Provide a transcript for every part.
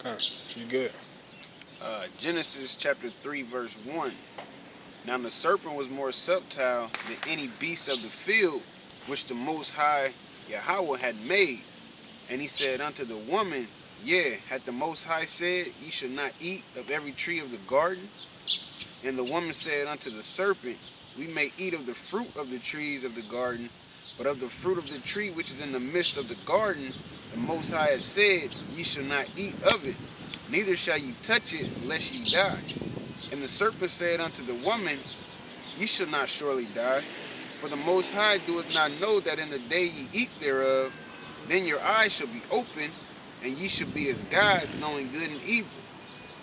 You good? Genesis chapter 3, verse 1. Now the serpent was more subtle than any beast of the field which the Most High Yahweh had made. And he said unto the woman, Yea, hath the Most High said, Ye shall not eat of every tree of the garden? And the woman said unto the serpent, We may eat of the fruit of the trees of the garden, but of the fruit of the tree which is in the midst of the garden, the Most High has said, Ye shall not eat of it, neither shall ye touch it, lest ye die. And the serpent said unto the woman, Ye shall not surely die, for the Most High doeth not know that in the day ye eat thereof, then your eyes shall be opened, and ye shall be as gods, knowing good and evil.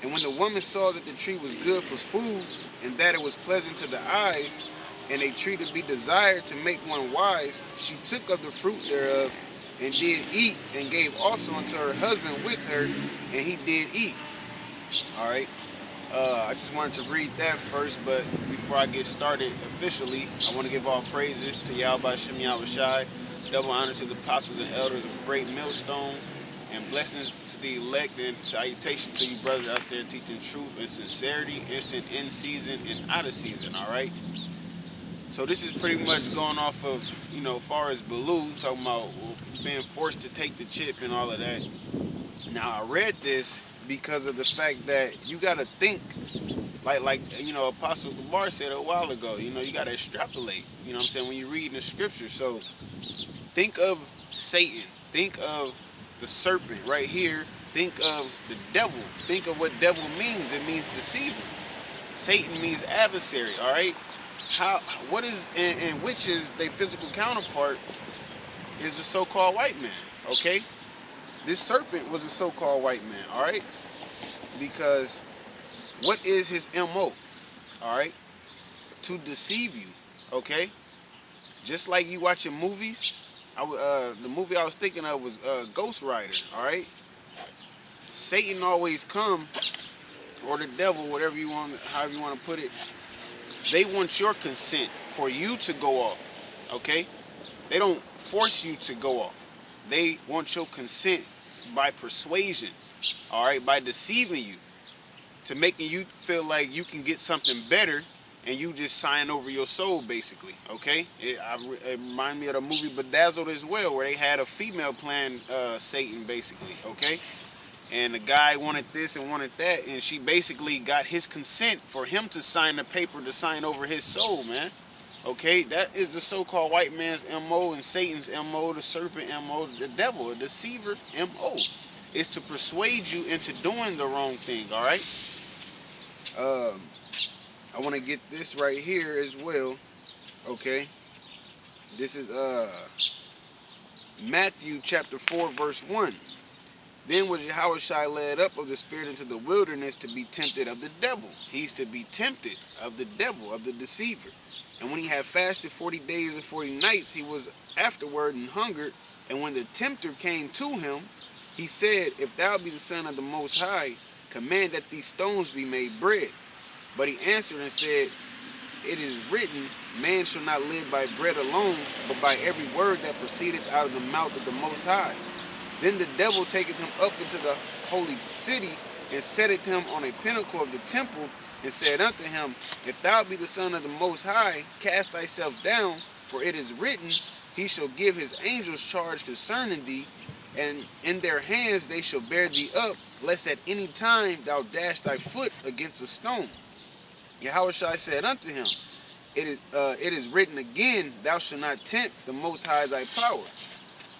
And when the woman saw that the tree was good for food, and that it was pleasant to the eyes, and a tree to be desired to make one wise, she took of the fruit thereof, and did eat, and gave also unto her husband with her, and he did eat. Alright. I just wanted to read that first, but before I get started officially, I want to give all praises to Yahweh Shem Yahushai, double honor to the apostles and elders of Great Millstone, and blessings to the elect, and salutation to you brothers out there teaching truth and sincerity, instant in season and out of season, alright? So this is pretty much going off of, as far as Baloo, talking about being forced to take the chip and all of that. Now I read this because of the fact that you got to think, like Apostle Gabar said a while ago, you got to extrapolate, what I'm saying, when you read in the scripture. So think of Satan, think of the serpent right here, think of the devil, think of what devil means. It means deceiver. Satan means adversary, all right? What is, and which is their physical counterpart is the so-called white man, okay? This serpent was a so-called white man, all right? Because what is his MO, all right? To deceive you, okay? Just like you watching movies, the movie I was thinking of was Ghost Rider, all right? Satan always come, or the devil, however you want to put it. They want your consent for you to go off, okay? They don't force you to go off. They want your consent by persuasion, all right, by deceiving you, to making you feel like you can get something better, and you just sign over your soul, basically, okay? It reminds me of the movie Bedazzled as well, where they had a female playing Satan, basically, okay? And the guy wanted this and wanted that, and she basically got his consent for him to sign the paper to sign over his soul, man. Okay, that is the so-called white man's MO, and Satan's MO, the serpent MO, the devil, the deceiver MO, is to persuade you into doing the wrong thing, all right? I want to get this right here as well, okay? This is Matthew chapter 4, verse 1. Then was Yahushua led up of the Spirit into the wilderness to be tempted of the devil. He's to be tempted of the devil, of the deceiver. And when he had fasted 40 days and 40 nights, he was afterward and hungered. And when the tempter came to him, he said, If thou be the Son of the Most High, command that these stones be made bread. But he answered and said, It is written, Man shall not live by bread alone, but by every word that proceedeth out of the mouth of the Most High. Then the devil taketh him up into the holy city, and setteth him on a pinnacle of the temple, and said unto him, If thou be the Son of the Most High, cast thyself down, for it is written, He shall give his angels charge concerning thee, and in their hands they shall bear thee up, lest at any time thou dash thy foot against a stone. Yahushua said unto him, It is written again, Thou shalt not tempt the Most High thy power.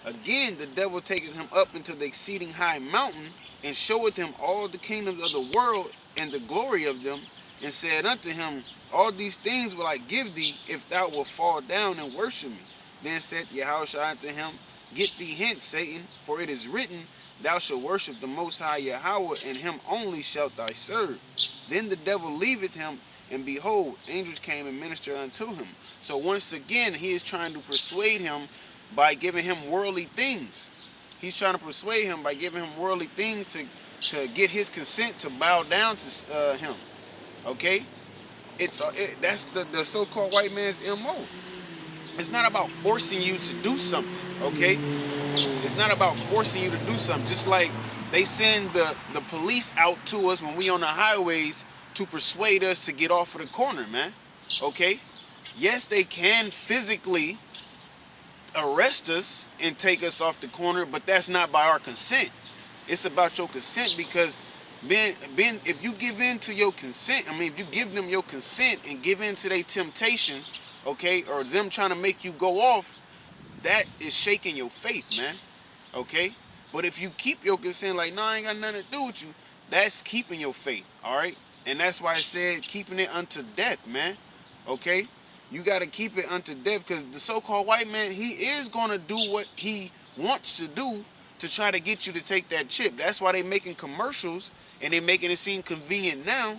Again the devil taketh him up into the exceeding high mountain, and showeth him all the kingdoms of the world and the glory of them, and said unto him, All these things will I give thee, if thou wilt fall down and worship me. Then said Yahushua unto him, Get thee hence, Satan, for it is written, Thou shalt worship the Most High Yahweh, and him only shalt thou serve. Then the devil leaveth him, and behold, angels came and ministered unto him. So once again, he is trying to persuade him by giving him worldly things. He's trying to persuade him by giving him worldly things to get his consent to bow down to him. Okay? That's the so-called white man's MO. It's not about forcing you to do something, okay? It's not about forcing you to do something. Just like They send the police out to us when we on the highways to persuade us to get off of the corner, man. Okay? Yes, they can physically arrest us and take us off the corner, but that's not by our consent. It's about your consent, because if you give in to your consent, if you give them your consent and give in to their temptation, okay, or them trying to make you go off, that is shaking your faith, man. Okay? But if you keep your consent, like, no, I ain't got nothing to do with you, that's keeping your faith, all right? And that's why I said keeping it unto death, man. Okay? You got to keep it unto death, because the so-called white man, he is going to do what he wants to do to try to get you to take that chip. That's why they making commercials and they making it seem convenient now,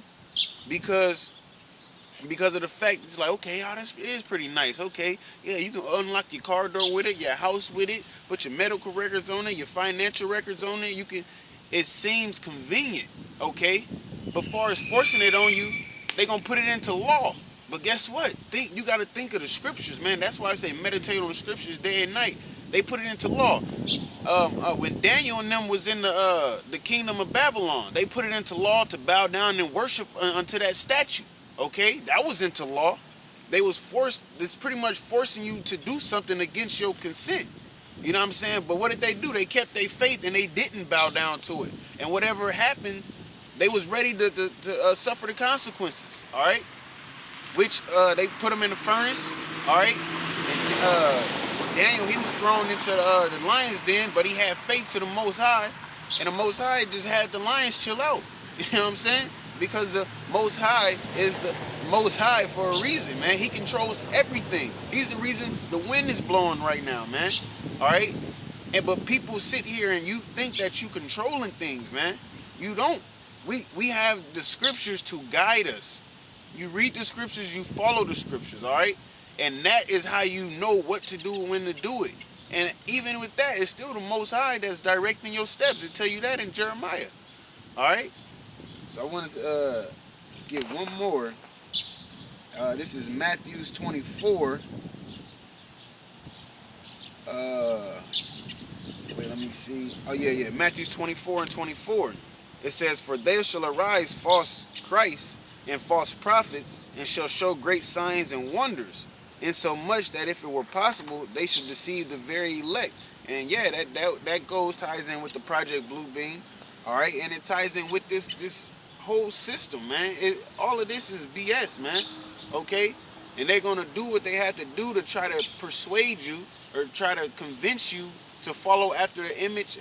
because of the fact it's like, okay, oh, that is pretty nice. Okay, yeah, you can unlock your car door with it, your house with it, put your medical records on it, your financial records on it. You can. It seems convenient, okay? But far as forcing it on you, they gonna put it into law. But guess what? You got to think of the scriptures, man. That's why I say meditate on the scriptures day and night. They put it into law. When Daniel and them was in the kingdom of Babylon, they put it into law to bow down and worship unto that statue. Okay, that was into law. They was forced. It's pretty much forcing you to do something against your consent. You know what I'm saying? But what did they do? They kept their faith and they didn't bow down to it. And whatever happened, they was ready to suffer the consequences. All right. Which they put him in the furnace, all right? And Daniel, he was thrown into the lion's den, but he had faith to the Most High, and the Most High just had the lions chill out. You know what I'm saying? Because the Most High is the Most High for a reason, man. He controls everything. He's the reason the wind is blowing right now, man. All right? But people sit here and you think that you controlling things, man. You don't. We have the scriptures to guide us. You read the scriptures, you follow the scriptures, all right? And that is how you know what to do and when to do it. And even with that, it's still the Most High that's directing your steps. They tell you that in Jeremiah, all right? So I wanted to get one more. This is Matthew 24. Wait, let me see. Oh, yeah. Matthew 24 and 24. It says, "For there shall arise false Christs and false prophets, and shall show great signs and wonders, insomuch that if it were possible, they should deceive the very elect." And yeah, that ties in with the Project Blue Beam, all right? And it ties in with this whole system, man. All of this is BS, man, okay? And they're going to do what they have to do to try to persuade you or try to convince you to follow after the image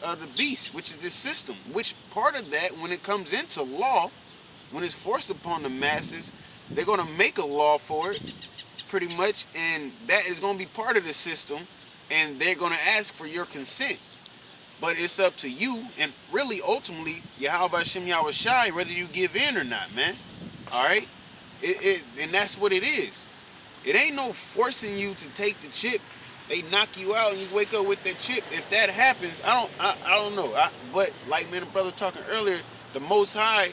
of the beast, which is this system. Which part of that, when it comes into law, when it's forced upon the masses, they're going to make a law for it, pretty much, and that is going to be part of the system, and they're going to ask for your consent. But it's up to you, and really, ultimately, Yahweh Hashem Yahweh Shai, whether you give in or not, man. All right? And that's what it is. It ain't no forcing you to take the chip. They knock you out and you wake up with that chip. If that happens, I don't know. But like me and the brother talking earlier, the Most High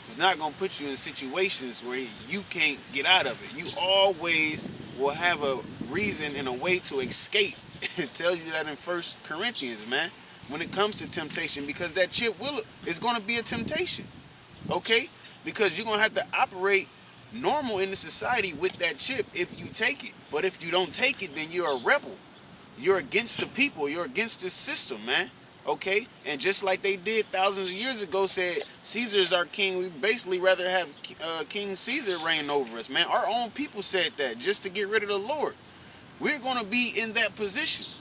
is not going to put you in situations where you can't get out of it. You always will have a reason and a way to escape. It tells you that in 1 Corinthians, man, when it comes to temptation, because that chip is going to be a temptation, okay? Because you're going to have to operate normal in the society with that chip if you take it. But if you don't take it, then you're a rebel. You're against the people. You're against this system, man. Okay? And just like they did thousands of years ago, said Caesar's our king, we basically rather have King Caesar reign over us, man. Our own people said that just to get rid of the Lord. We're going to be in that position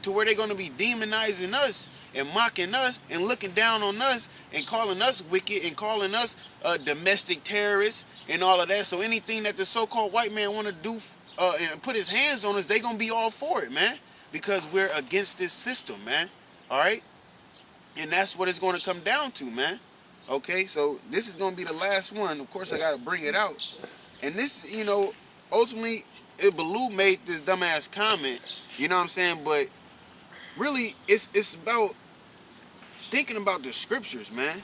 to where they're going to be demonizing us and mocking us and looking down on us and calling us wicked and calling us domestic terrorists and all of that. So anything that the so-called white man want to do and put his hands on us, they're going to be all for it, man, because we're against this system, man. All right? And that's what it's going to come down to, man. Okay, so this is going to be the last one. Of course, I got to bring it out. And this, ultimately, Baloo made this dumbass comment, you know what I'm saying? But really, it's about thinking about the scriptures, man.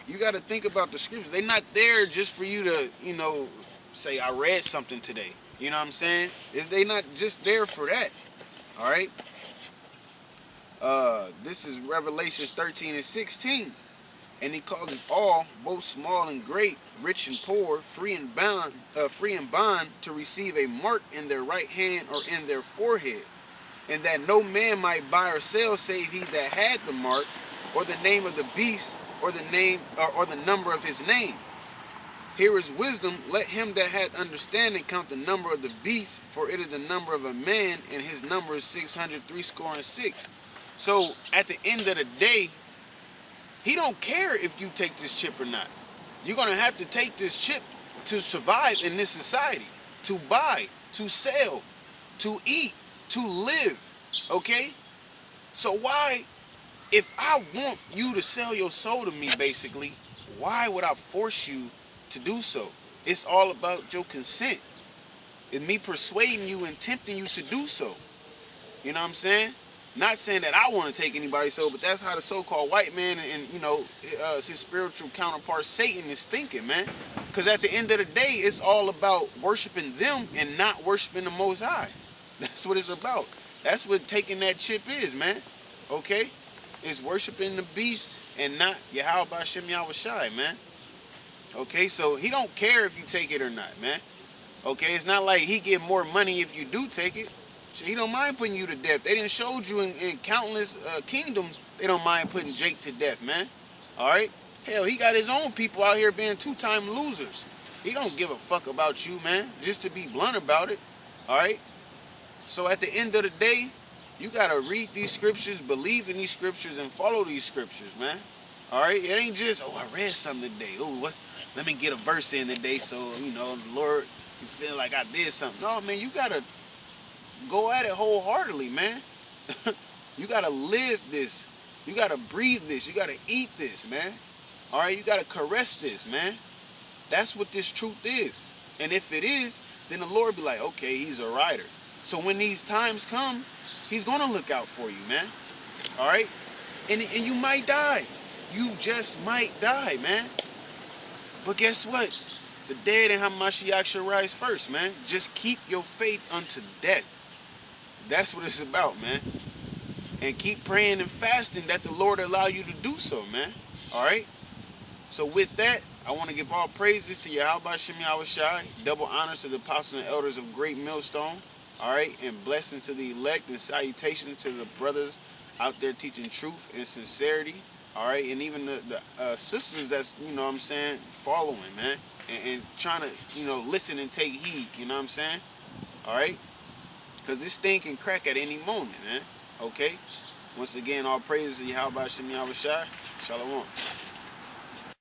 You got to think about the scriptures. They're not there just for you to, say, I read something today. You know what I'm saying? They're not just there for that, all right? This is Revelations 13 and 16. And he causes all, both small and great, rich and poor, free and bond, to receive a mark in their right hand or in their forehead, and that no man might buy or sell save he that had the mark, or the name of the beast, or the name or the number of his name. Here is wisdom. Let him that hath understanding count the number of the beast, for it is the number of a man, and his number is 666. So at the end of the day, he don't care if you take this chip or not. You're going to have to take this chip to survive in this society, to buy, to sell, to eat, to live, okay? So why, if I want you to sell your soul to me, basically, why would I force you to do so? It's all about your consent. It's me persuading you and tempting you to do so. You know what I'm saying? Not saying that I want to take anybody's soul, but that's how the so-called white man and his spiritual counterpart Satan is thinking, man. Because at the end of the day, it's all about worshiping them and not worshiping the Most High. That's what it's about. That's what taking that chip is, man. Okay? It's worshiping the beast and not Yahweh Hashem Yahushai, man. Okay? So he don't care if you take it or not, man. Okay? It's not like he get more money if you do take it. He don't mind putting you to death. They didn't showed you in countless kingdoms. They don't mind putting Jake to death, man. All right? Hell, he got his own people out here being two-time losers. He don't give a fuck about you, man. Just to be blunt about it. All right? So at the end of the day, you got to read these scriptures, believe in these scriptures, and follow these scriptures, man. All right? It ain't just, oh, I read something today. Oh, let me get a verse in today so, the Lord can feel like I did something. No, man, you got to go at it wholeheartedly, man. You gotta live this. You gotta breathe this. You gotta eat this, man. All right, you gotta caress this, man. That's what this truth is. And if it is, then the Lord be like, okay, he's a rider. So when these times come, he's gonna look out for you, man. All right, and you might die. You just might die, man. But guess what? The dead and Hamashiach shall rise first, man. Just keep your faith unto death. That's what it's about, man. And keep praying and fasting that the Lord allow you to do so, man. All right? So with that, I want to give all praises to Yahweh Shem Yahushai, double honors to the apostles and elders of Great Millstone, all right? And blessing to the elect and salutation to the brothers out there teaching truth and sincerity, all right? And even the sisters that's, following, man, and trying to, listen and take heed, you know what I'm saying? All right? Because this thing can crack at any moment, man. Okay? Once again, all praises to Yahweh Shem Yahushai. Shalom.